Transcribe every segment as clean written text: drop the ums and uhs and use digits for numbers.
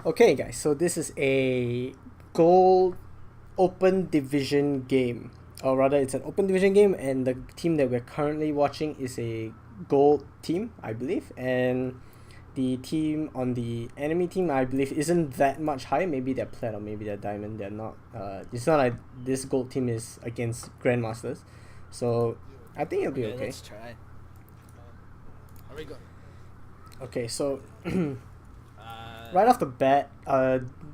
Okay, guys, so this is a gold open division game. Or rather, it's an open division game, and the team that we're currently watching is a gold team, I believe. And the team on the enemy team, I believe, isn't that much high. Maybe they're plat or maybe they're diamond. They're not. It's not like this gold team is against grandmasters. So I think it'll be okay. Let's try. Are we go? Okay, so right off the bat,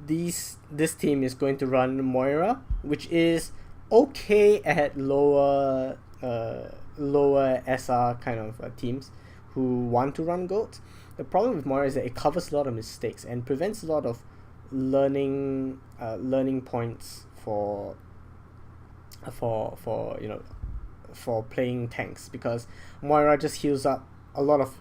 this team is going to run Moira, which is okay at lower SR kind of teams who want to run goats. The problem with Moira is that it covers a lot of mistakes and prevents a lot of learning points for playing tanks, because Moira just heals up a lot of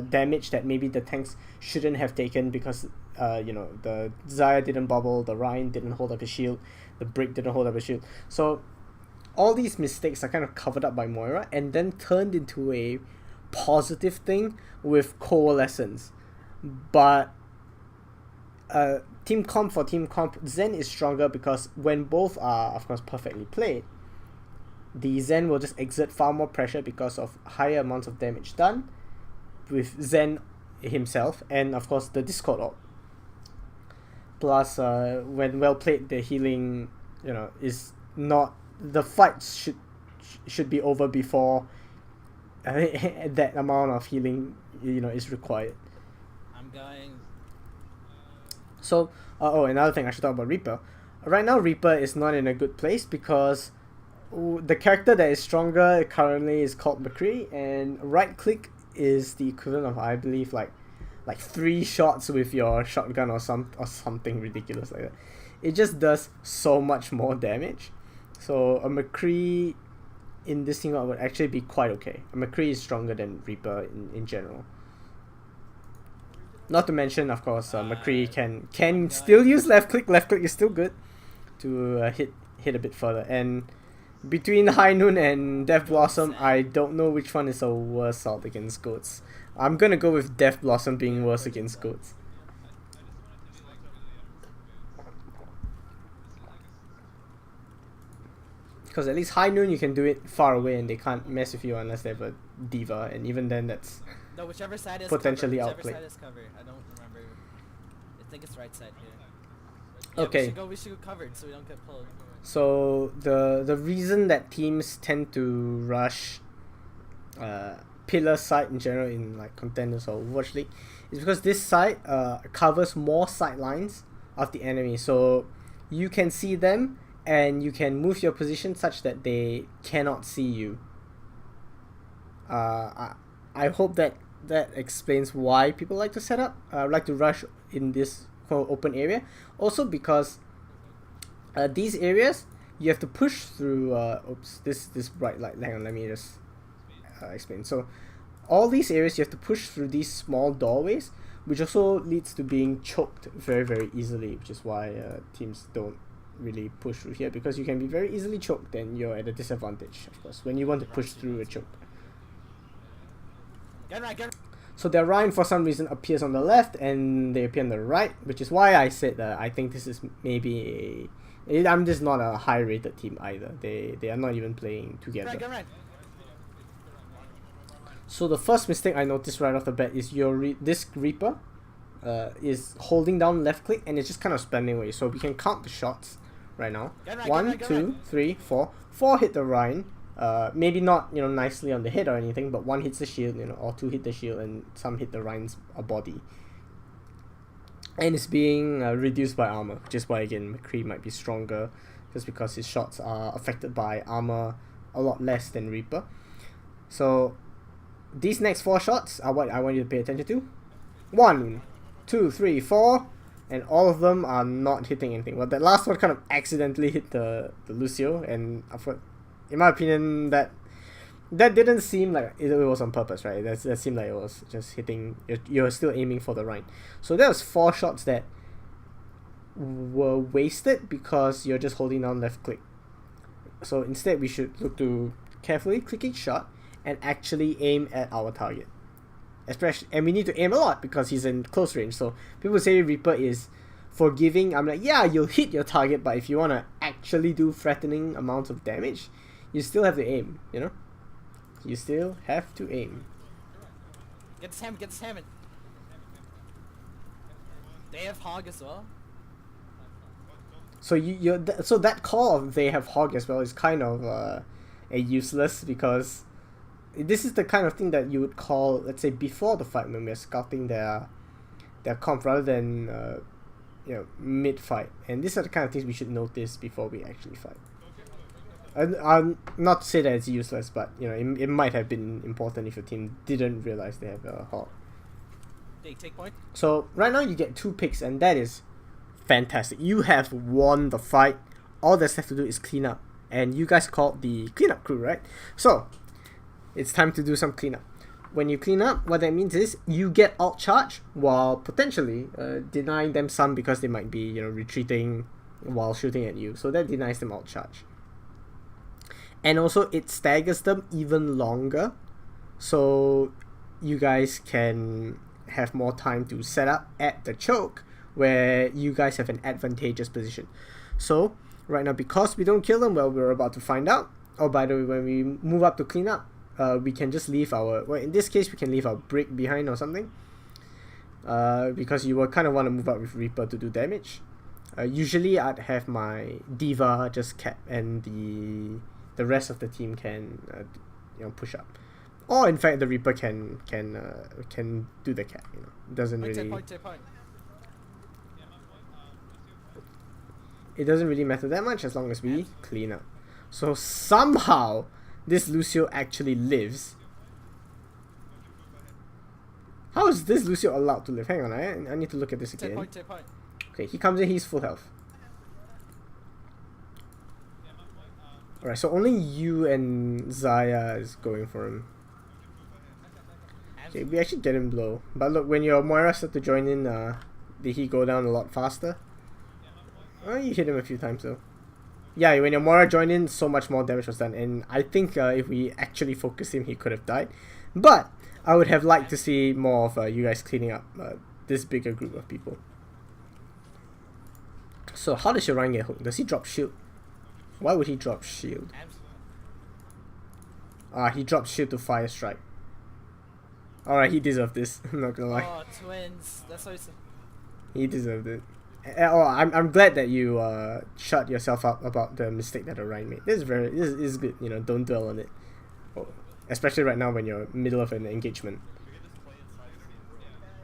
damage that maybe the tanks shouldn't have taken, because the Xayah didn't bubble, the Rein didn't hold up his shield, the Brick didn't hold up his shield. So all these mistakes are kind of covered up by Moira and then turned into a positive thing with Coalescence. But team comp, Zen is stronger because when both are of course perfectly played, the Zen will just exert far more pressure because of higher amounts of damage done with Zen himself, and of course the Discord orb. Plus, when well played, the healing, is not, the fights should be over before that amount of healing, is required. I'm going. So, another thing I should talk about Reaper. Right now, Reaper is not in a good place because the character that is stronger currently is called McCree, and right click is the equivalent of, I believe, like 3 shots with your shotgun or something ridiculous like that. It just does so much more damage. So a McCree in this team would actually be quite okay. A McCree is stronger than Reaper in general. Not to mention, of course, McCree can still use left click. Left click is still good to hit a bit further. And between High Noon and Death Blossom, I don't know which one is a worse out against goats. I'm gonna go with Death Blossom being worse against goats. Because at least High Noon you can do it far away and they can't mess with you unless they have a Diva, and even then that's whichever side is potentially covered. outplayed. Whichever side is covered. I don't remember. I think it's right side here. Yeah, okay. We should go covered so we don't get pulled. So the reason that teams tend to rush pillar side in general in like contenders or Overwatch League is because this side covers more sidelines of the enemy, so you can see them and you can move your position such that they cannot see you. I hope that explains why people like to set up like to rush in this open area. Also because these areas you have to push through this bright light. Hang on, let me just explain. So all these areas you have to push through these small doorways, which also leads to being choked very, very easily, which is why teams don't really push through here, because you can be very easily choked and you're at a disadvantage, of course, when you want to push through a choke. So their Rein for some reason appears on the left and they appear on the right, which is why I said that I think this is maybe I'm just not a high rated team either. They are not even playing together. So the first mistake I noticed right off the bat is this Reaper is holding down left click and it's just kind of spamming away. So we can count the shots right now. 1, 2, 3, 4. 4 hit the Rein. Maybe not nicely on the head or anything, but 1 hits the shield, or 2 hit the shield, and some hit the Rein's body. And it's being reduced by armor, which is why again McCree might be stronger, just because his shots are affected by armor a lot less than Reaper. So these next 4 shots are what I want you to pay attention to. 1, 2, 3, 4, and all of them are not hitting anything. Well, that last one kind of accidentally hit the Lucio, and in my opinion, that didn't seem like it was on purpose, right? That seemed like it was just hitting. You're still aiming for the Rein. So that was 4 shots that were wasted because you're just holding down left click. So instead, we should look to carefully click each shot and actually aim at our target. especially, and we need to aim a lot because he's in close range. So people say Reaper is forgiving. I'm like, yeah, you'll hit your target, but if you want to actually do threatening amounts of damage, you still have to aim, you know? You still have to aim. Get this hammer, get this hammer. They have hog as well. So so that call of they have hog as well is kind of a useless, because this is the kind of thing that you would call, let's say, before the fight when we're scouting their comp rather than you know, mid fight, and these are the kind of things we should notice before we actually fight. I'm not to say that it's useless, but you know, it might have been important if your team didn't realize they have a hog. They take point. So right now you get 2 picks, and that is fantastic. You have won the fight. All that's left to do is clean up, and you guys called the cleanup crew, right? So it's time to do some cleanup. When you clean up, what that means is you get alt charge while potentially denying them some, because they might be, you know, retreating while shooting at you. So that denies them alt charge. And also it staggers them even longer, so you guys can have more time to set up at the choke where you guys have an advantageous position. So right now, because we don't kill them, well, we're about to find out. Oh, by the way, when we move up to clean up, we can just leave our, well, in this case we can leave our brick behind or something, because you will kind of want to move up with Reaper to do damage. Usually I'd have my Diva just cap, and the rest of the team can you know, push up, or in fact the Reaper can do the cap, you know. It doesn't really it doesn't really matter that much as long as we clean up. So somehow this Lucio actually lives. How is this Lucio allowed to live? Hang on, I need to look at this again. Okay, he comes in, he's full health. Alright, so only you and Zaya is going for him. Okay, we actually get him low. But look, when your Moira started to join in, did he go down a lot faster? Oh, you hit him a few times though. Yeah, when your Moira joined in, so much more damage was done. And I think if we actually focused him, he could have died. But I would have liked to see more of you guys cleaning up this bigger group of people. So how does your Rein get hooked? Does he drop shield? Why would he drop shield? He dropped shield to fire strike. Alright, he deserved this. I'm not gonna lie. Oh, twins. That's what he deserved it. Oh, I'm glad that you shut yourself up about the mistake that Rein made. This is good. You know, don't dwell on it. Oh, especially right now when you're middle of an engagement.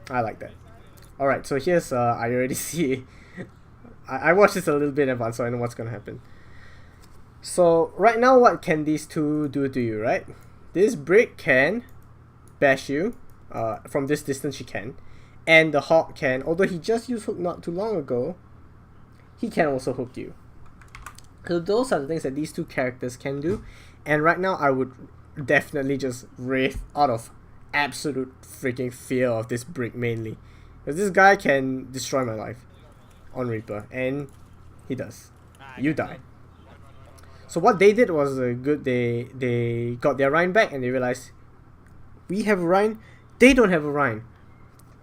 I like that. Alright, so here's I already see. I watched this a little bit in advance, so I know what's gonna happen. So right now, what can these two do to you, right? This brick can bash you. From this distance she can. And the hawk can, although he just used hook not too long ago, he can also hook you. So those are the things that these two characters can do. And right now I would definitely just wraith out of absolute freaking fear of this brick mainly. Because this guy can destroy my life on Reaper. And he does. You die. So what they did was good. They got their Rein back and they realized, we have a Rein, they don't have a Rein.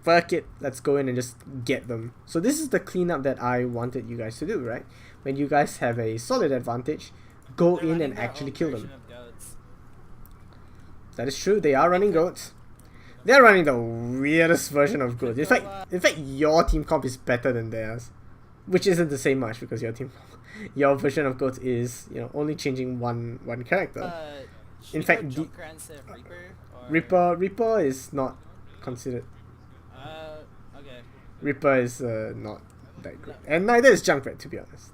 Fuck it, let's go in and just get them. So this is the cleanup that I wanted you guys to do, right? When you guys have a solid advantage, go in and actually kill them. That is true, they are running goats. They're running the weirdest version of goats. In fact, your team comp is better than theirs. Which isn't to say much, because your version of goats is, you know, only changing one character. In fact, Reaper is not considered. Okay. Reaper is not that good, and neither is Junkrat, to be honest.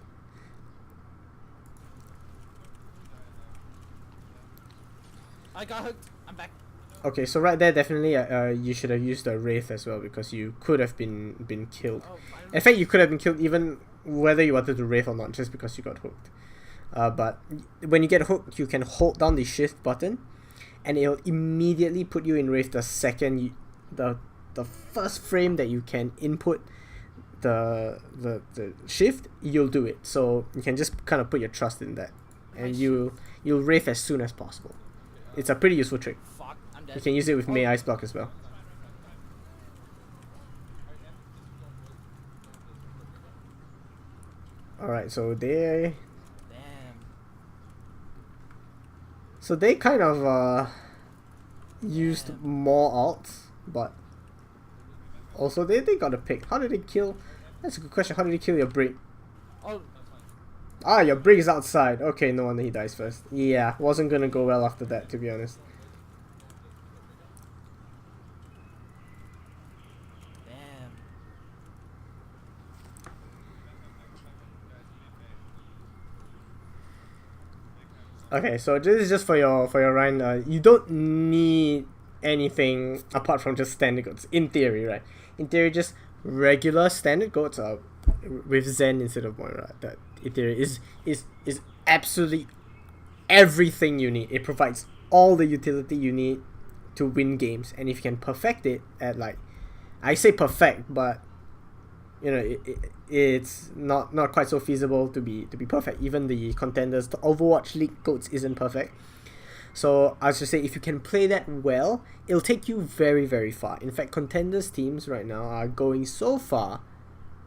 I got hooked. I'm back. Okay, so right there, definitely, you should have used the wraith as well, because you could have been killed. In fact, you could have been killed even whether you wanted to wraith or not, just because you got hooked. But when you get hooked, you can hold down the shift button, and it'll immediately put you in wraith the second the first frame that you can input the shift, you'll do it. So you can just kind of put your trust in that, and you'll wraith as soon as possible. It's a pretty useful trick. Fuck, I'm dead. You can use it with May Ice Block as well. Alright, so they... Damn. So they kind of used Damn. more alts, but also they got a pick. How did they kill? That's a good question. How did they kill your Brig? Oh, Ah, your Brig is outside. Okay, no wonder he dies first. Yeah, wasn't gonna go well after that, to be honest. damn. Okay, so this is just for your Rein. You don't need anything apart from just standard goats. In theory, right? In theory, just regular standard goats are with Zen instead of Moira. That in theory is absolutely everything you need. It provides all the utility you need to win games, and if you can perfect it at like, I say perfect, but you know it's not quite so feasible to be perfect. Even the contenders, the Overwatch League goats isn't perfect. So I was just say, if you can play that well, it'll take you very, very far. In fact, contenders teams right now are going so far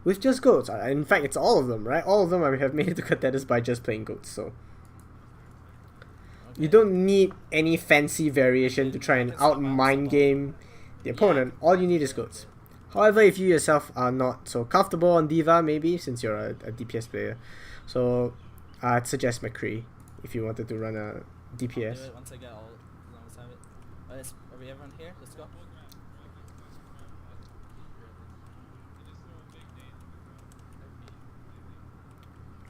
with just goats. In fact, it's all of them, right? All of them have made it to contenders by just playing goats. So you don't need any fancy variation to try and out mind game the opponent. All you need is goats. However, if you yourself are not so comfortable on D.Va, maybe, since you're a DPS player, so I'd suggest McCree if you wanted to run a DPS. I'll do it once I get all as long as I have it. Are we everyone here? Let's go.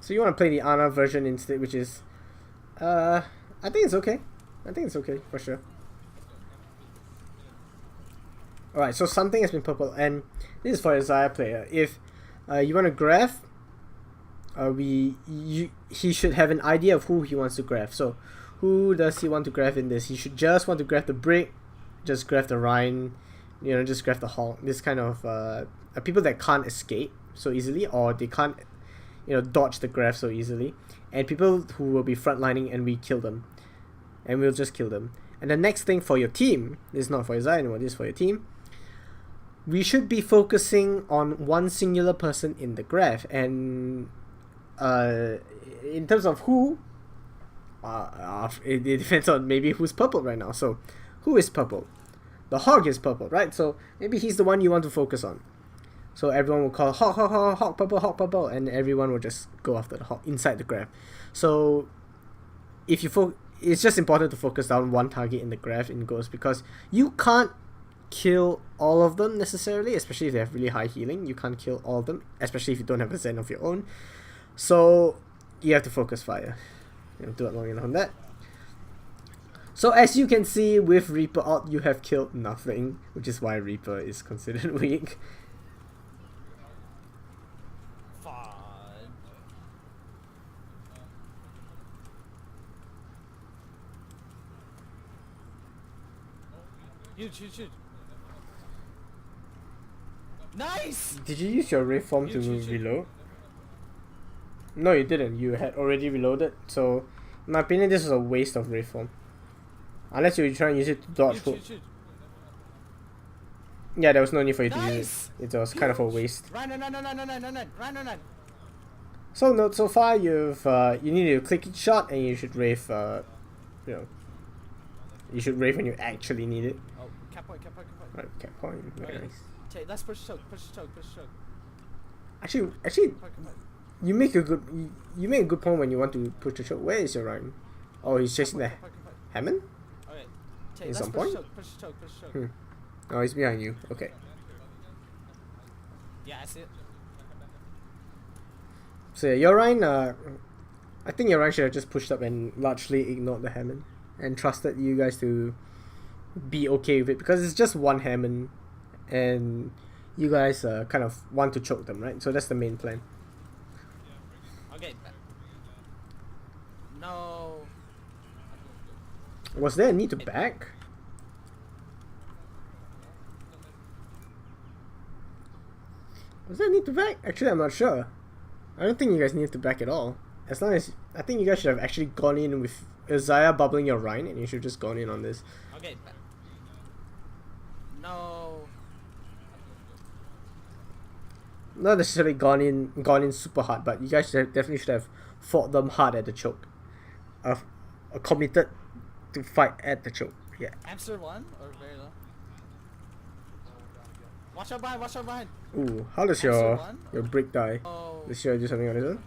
So you want to play the Ana version instead, which is, I think it's okay. I think it's okay for sure. Alright, so something has been purple, and this is for a Xayah player. If you want to graph, he should have an idea of who he wants to graph. So who does he want to graph in this? He should just want to graph the Brig, just graph the Rein, you know, just graph the Hulk. This kind of people that can't escape so easily, or they can't, you know, dodge the graph so easily, and people who will be frontlining and we kill them, and we'll just kill them. And the next thing for your team, this is not for Xayah anymore, this is for your team. We should be focusing on one singular person in the graph, and in terms of who, it depends on maybe who's purple right now. So who is purple? The Hog is purple, right? So maybe he's the one you want to focus on. So everyone will call Hog, Hog, Hog, Hog, purple, and everyone will just go after the Hog inside the graph. So if you it's just important to focus down one target in the graph in Ghost, because you can't kill all of them necessarily, especially if they have really high healing. You can't kill all of them, especially if you don't have a Zen of your own. So you have to focus fire. You know, do it long enough on that. So as you can see, with Reaper out, you have killed nothing, which is why Reaper is considered weak. Shoot. Nice! Did you use your wraith form to reload? No, you didn't. You had already reloaded. So, in my opinion, this is a waste of wraith form. Unless you try and use it to dodge hook. Yeah, there was no need for you to use it. It was kind of a waste. Run. So far you've you need to click each shot, and you should wraith. You should wraith when you actually need it. Oh, cap point. Right, cap point. Very nice. Okay, let's push choke. Actually, you make a good point when you want to push the choke. Where is your Rein? Oh, he's chasing the Hammond. Okay, is let's on point. Push choke. Oh, he's behind you. Okay. Yeah, I see it. So yeah, your Rein. I think your Rein should have just pushed up and largely ignored the Hammond and trusted you guys to be okay with it, because it's just one Hammond, and you guys kind of want to choke them, right? So that's the main plan. Okay. No. Was there a need to back? Was there a need to back? Actually, I'm not sure. I don't think you guys need to back at all. As long as, I think you guys should have actually gone in with Xayah bubbling your Rein, and you should have just gone in on this. Okay. No. not necessarily gone in super hard, but you guys definitely should have fought them hard at the choke. Committed to fight at the choke. Yeah. Hamster 1 or very low? Watch out behind, watch out behind. Ooh, how does Hamster your break die? Oh. Does you do something on his own?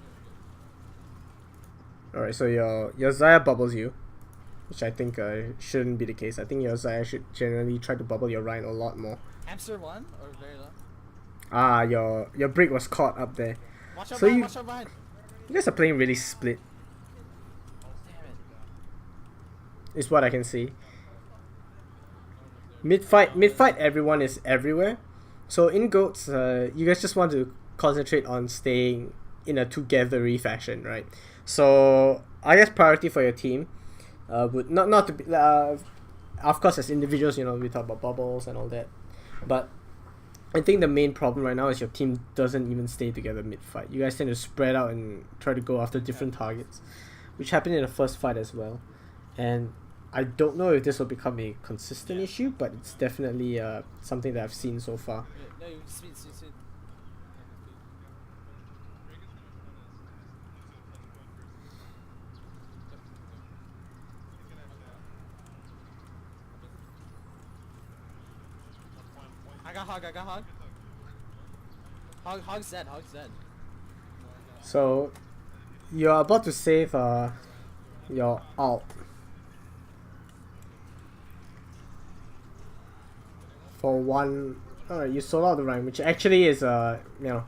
Alright, so your Zaya bubbles you, which I think shouldn't be the case. I think your Zaya should generally try to bubble your Rein a lot more. Hamster 1 or very low? Ah, your break was caught up there. Watch out So behind, watch out behind. You guys are playing really split. Is what I can see. Mid fight, everyone is everywhere. So in goats, you guys just want to concentrate on staying in a togethery fashion, right? So I guess priority for your team would not to be of course as individuals, you know, we talk about bubbles and all that, but I think the main problem right now is your team doesn't even stay together mid fight. You guys tend to spread out and try to go after different targets, which happened in the first fight as well. And I don't know if this will become a consistent issue, but it's definitely something that I've seen so far. No, speed. I got hog. Hog's dead. So you're about to save your ult. For one, alright, you sold out the Rein, which actually is you know,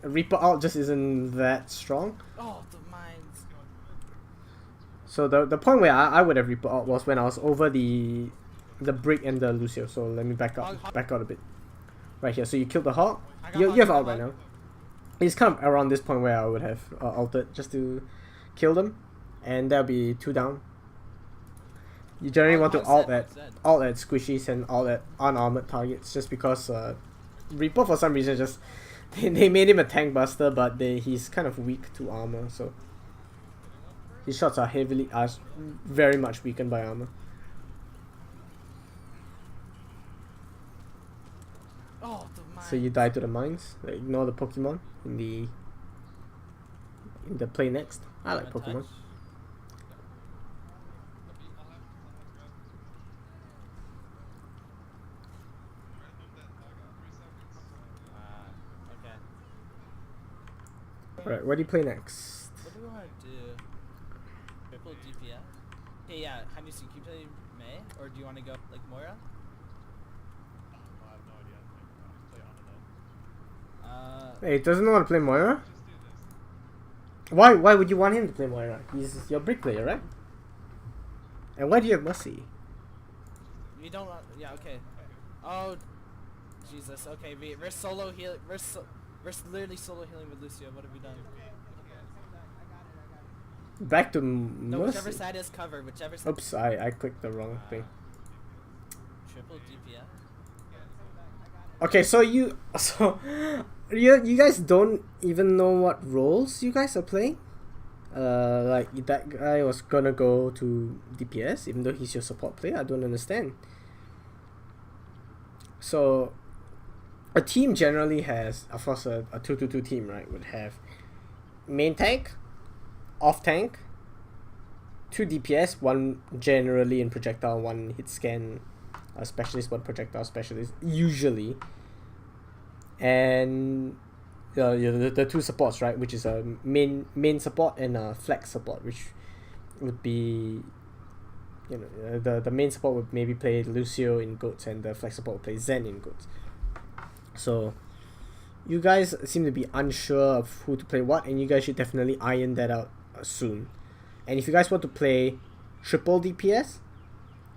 a Reaper ult just isn't that strong. Oh, the mines. So the point where I would have Reaper ult was when I was over the Brick and the Lucio. So let me back out a bit. Right here. So you killed the Hog. You have ult right now. It's kind of around this point where I would have ulted just to kill them, and that'll be 2 down. You generally want to ult at squishies and ult at unarmored targets, just because Reaper for some reason just they made him a tank buster, but he's kind of weak to armor, so his shots are very much weakened by armor. Oh, the mines. So you die to the mines. Like, ignore the Pokemon in the play next. I like Pokemon. Touch. Alright, what do you play next? What do we want to do? Triple DPS? Okay, yeah, have you seen, can you play May? Or do you want to go, like, Moira? I have no idea. Hey, doesn't want to play Moira? Why would you want him to play Moira? He's your brick player, right? And why do you have Mercy? We don't, yeah, okay. Oh, Jesus, okay, we're solo healing, we're literally solo healing with Lucio. What have we done? Back to No, Mercy. whichever side is covered, whichever side. Oops, I clicked the wrong thing. Triple DPS? Okay, so you guys don't even know what roles you guys are playing? Like that guy was gonna go to DPS even though he's your support player. I don't understand. So a team generally has, of course, a 2-2-2 team, right? Would have main tank, off tank, 2 DPS, 1 generally in projectile, 1 hit scan specialist, 1 projectile specialist usually, and the 2 supports, right? Which is a main support and a flex support, which would be, you know, the main support would maybe play Lucio in Goats and the flex support would play Zen in Goats. So you guys seem to be unsure of who to play what, and you guys should definitely iron that out soon. And if you guys want to play triple DPS,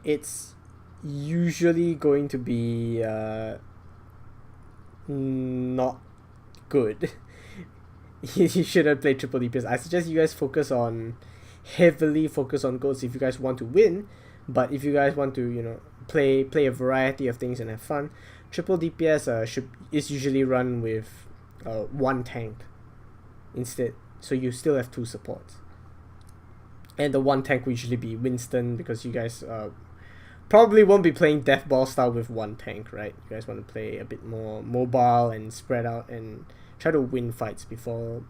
it's usually going to be not good. You shouldn't play triple DPS. I suggest you guys heavily focus on goals if you guys want to win. But if you guys want to, you know, play a variety of things and have fun, triple DPS is usually run with 1 tank instead, so you still have 2 supports, and the 1 tank will usually be Winston, because you guys probably won't be playing Death Ball style with one tank, right? You guys want to play a bit more mobile and spread out and try to win fights before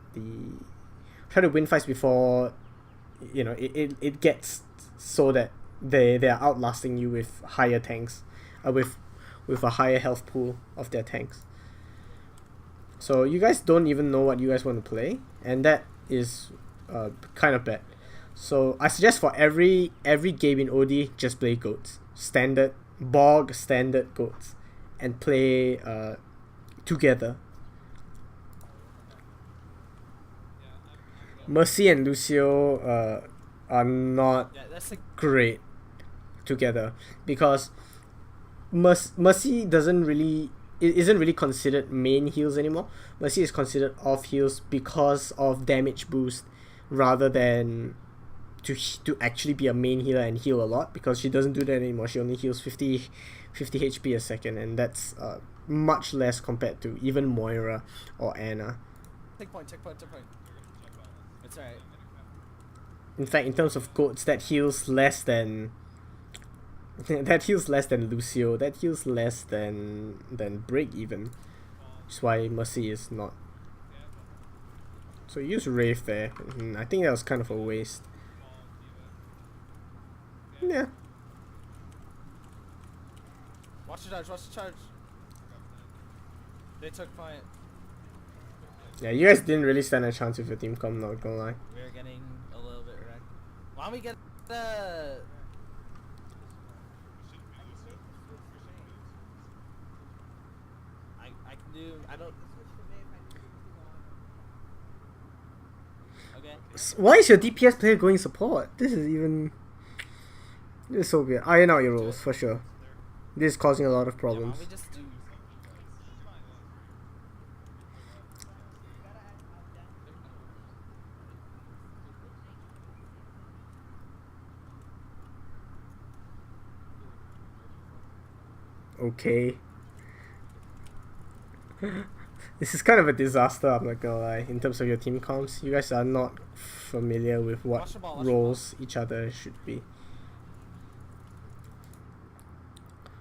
you know it gets so that they are outlasting you with higher tanks, with a higher health pool of their tanks. So you guys don't even know what you guys want to play, and that is kind of bad. So I suggest for every game in OD, just play goats, standard goats, and play together. Mercy and Lucio are not great together because Mercy isn't really considered main heals anymore. Mercy is considered off heals because of damage boost rather than to actually be a main healer and heal a lot, because she doesn't do that anymore. She only heals 50 HP a second, and that's much less compared to even Moira or Anna. Take point. It's alright. In fact, in terms of goats, that heals less than Lucio. That heals less than Break even. Which is why Mercy is not. So use Wraith there. I think that was kind of a waste. Yeah. Watch the charge. They took point. Yeah, you guys didn't really stand a chance with your team comp, not gonna lie. We're getting a little bit wrecked. Why don't we get the... I can do... I don't... Okay. Why is your DPS player going support? This is so weird. Iron out your roles, for sure. This is causing a lot of problems. Yeah, why don't we just do... Okay. This is kind of a disaster, I'm not gonna lie, in terms of your team comps. You guys are not familiar with what roles each other should be.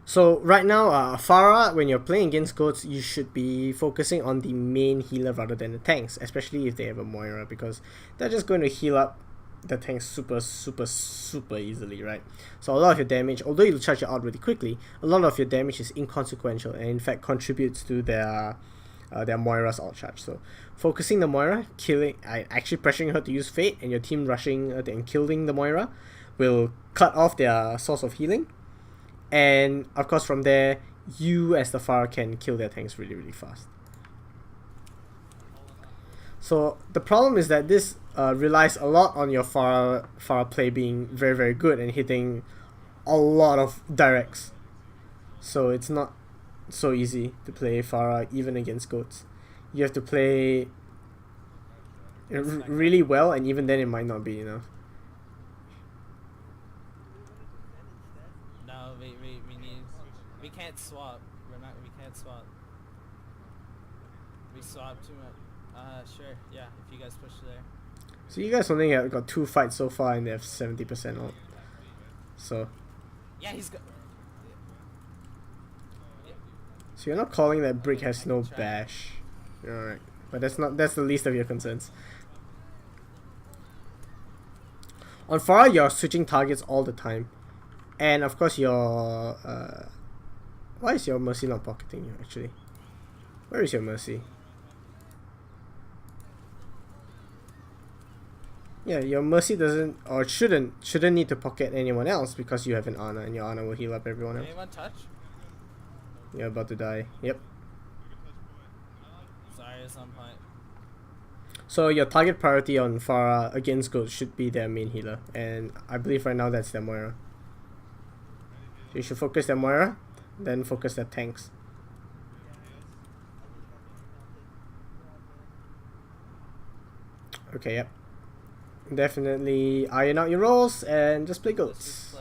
So right now, Pharah, when you're playing against goats, you should be focusing on the main healer rather than the tanks, especially if they have a Moira, because they're just going to heal up the tanks super easily, right? So a lot of your damage, although you'll charge it out really quickly, a lot of your damage is inconsequential and in fact contributes to their Moira's alt charge. So focusing the Moira, actually pressuring her to use Fate, and your team rushing and killing the Moira will cut off their source of healing, and of course from there you as the Pharah can kill their tanks really fast. So the problem is that this relies a lot on your Pharah play being very good and hitting a lot of directs. So it's not so easy to play Pharah even against goats. You have to play really well, and even then it might not be enough. No, we can't swap. We can't swap. We swap too much. Sure, yeah, if you guys push there. So you guys only got 2 fights so far and they have 70% ult. So. Yeah, he's got... So you're not calling that Brick has no bash. Alright. But that's the least of your concerns. On Pharah, you're switching targets all the time. And of course your... why is your Mercy not pocketing you actually? Where is your Mercy? Yeah, your Mercy doesn't or shouldn't need to pocket anyone else because you have an Ana, and your Ana will heal up everyone else. Anyone touch? You're about to die. Yep. Sorry, at some point. So your target priority on Pharah against goats should be their main healer, and I believe right now that's their Moira. So you should focus their Moira, then focus their tanks. Okay, yep. Definitely iron out your roles and just play goats.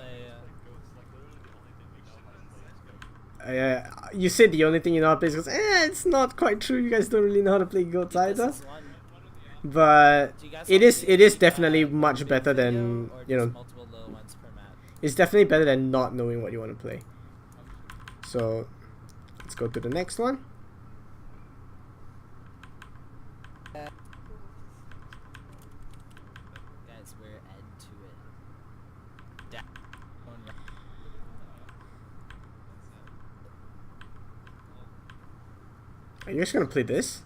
You said the only thing you know how to play is goats. It's not quite true. You guys don't really know how to play goats either. But it is definitely much better than, you know. It's definitely better than not knowing what you want to play. So let's go to the next one. Guys, we're into it. Down. Are you guys gonna play this?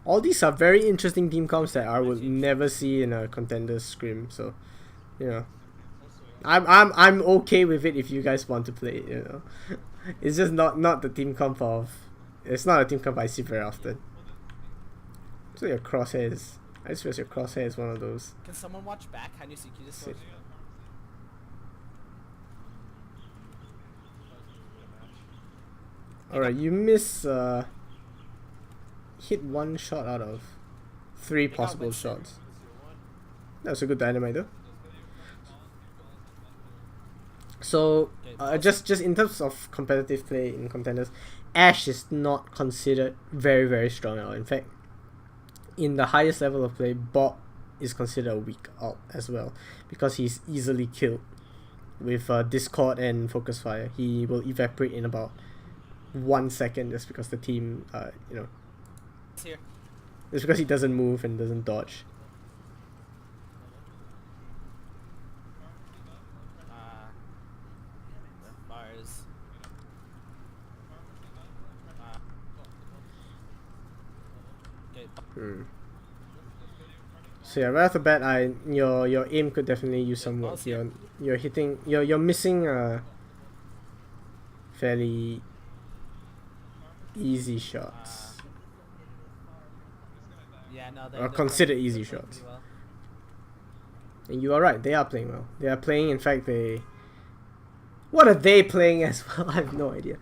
All these are very interesting team comps that I would never see in a contender scrim. So, you know, I'm okay with it if you guys want to play it. You know, it's just not the team comp of. It's not a team comp I see very often. So your crosshairs. I just realized your crosshair is one of those. Can someone watch back? Can you see? Can you just watch? Alright, you miss hit one shot out of 3 possible shots. That was a good dynamite though. So just in terms of competitive play in contenders, Ashe is not considered very strong at all. In fact, in the highest level of play, Bob is considered a weak ult as well, because he's easily killed with Discord and Focus Fire. He will evaporate in about 1 second just because the team, you know, It's here. it's because he doesn't move and doesn't dodge. The bars. Okay. So yeah, right off the bat, your aim could definitely use some work. You're hitting, you're missing fairly easy shots. Yeah, no, Or considered easy shots. Well. And you are right, they are playing well. They are playing, in fact, what are they playing as well? I have no idea.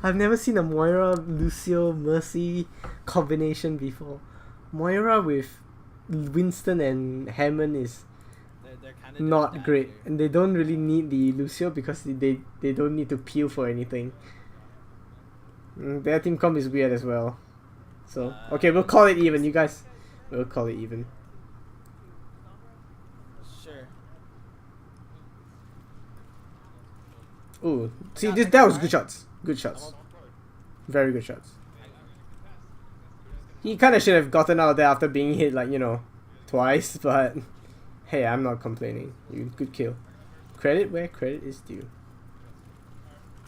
I've never seen a Moira, Lucio, Mercy combination before. Moira with Winston and Hammond is They're kinda not great. here. And they don't really need the Lucio because they don't need to peel for anything. Their team comp is weird as well. So, okay, we'll call it even. You guys, we'll call it even. Sure. Ooh, see, that was good shots. Good shots. Very good shots. He kind of should have gotten out there after being hit, like, you know, twice, but hey, I'm not complaining. You good kill. Credit where credit is due.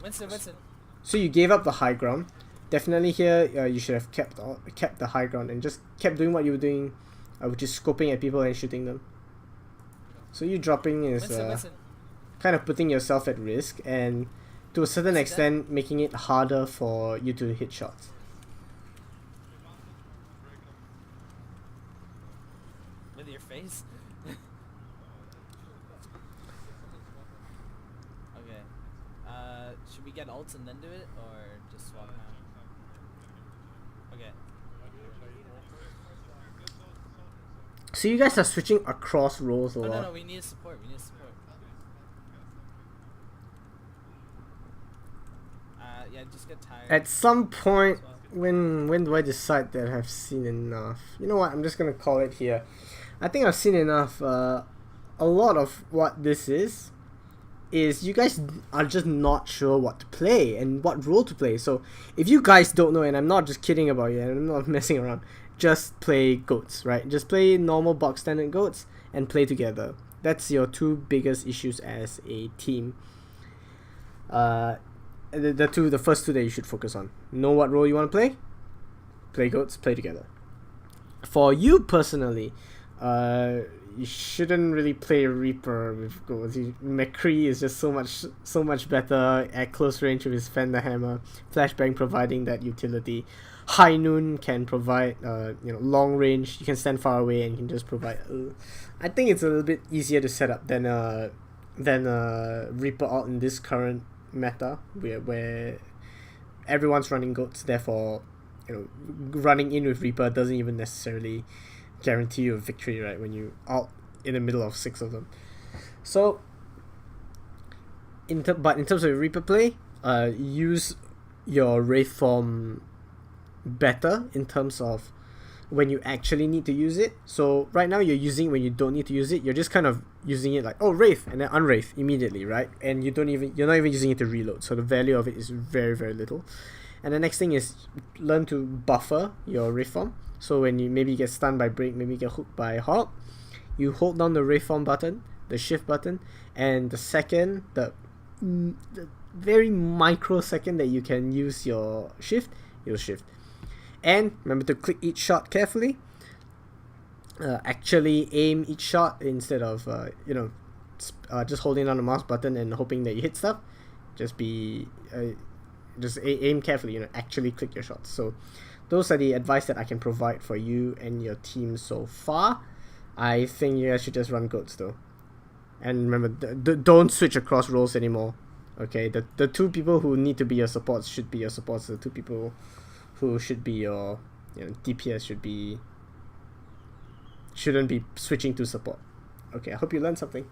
Winston. So you gave up the high ground. Definitely here, you should have kept the high ground and just kept doing what you were doing, which is scoping at people and shooting them. So you dropping is Winston. kind of putting yourself at risk, and to a certain extent making it harder for you to hit shots. With your face? Okay. Should we get ults and then do it, or just swap now? Okay. So you guys are switching across roles a Oh, lot. no, we need support. Yeah, just get tired. At some point, when do I decide that I've seen enough? You know what? I'm just gonna call it here. I think I've seen enough. A lot of what this is you guys are just not sure what to play and what role to play. So if you guys don't know, and I'm not just kidding about you, and I'm not messing around, just play goats, right? Just play normal box standard goats and play together. That's your two biggest issues as a team. The first two that you should focus on. Know what role you want to play goats, play together. For you personally, you shouldn't really play Reaper with goats. McCree is just so much better at close range with his Fender Hammer. Flashbang providing that utility. High Noon can provide long range. You can stand far away and you can just provide. I think it's a little bit easier to set up than Reaper out in this current meta where everyone's running goats. Therefore, running in with Reaper doesn't even necessarily guarantee you a victory, right? When you out in the middle of 6 of them. So, but in terms of Reaper play, use your wraith form better in terms of when you actually need to use it. So right now you're using when you don't need to use it. You're just kind of using it like, oh, wraith, and then unwraith immediately, right? And you're not even using it to reload. So the value of it is very, very little. And the next thing is learn to buffer your wraith form. So when you maybe get stunned by break, maybe get hooked by hog, you hold down the wraith form button, the shift button, and the second, the very microsecond that you can use your shift, you'll shift. And remember to click each shot carefully. Actually aim each shot instead of just holding down the mouse button and hoping that you hit stuff. Just aim carefully. Actually click your shots. So those are the advice that I can provide for you and your team so far. I think you guys should just run goats though. And remember, don't switch across roles anymore. Okay, the two people who need to be your supports should be your supports. The two people who should be your DPS shouldn't be switching to support. Okay, I hope you learned something.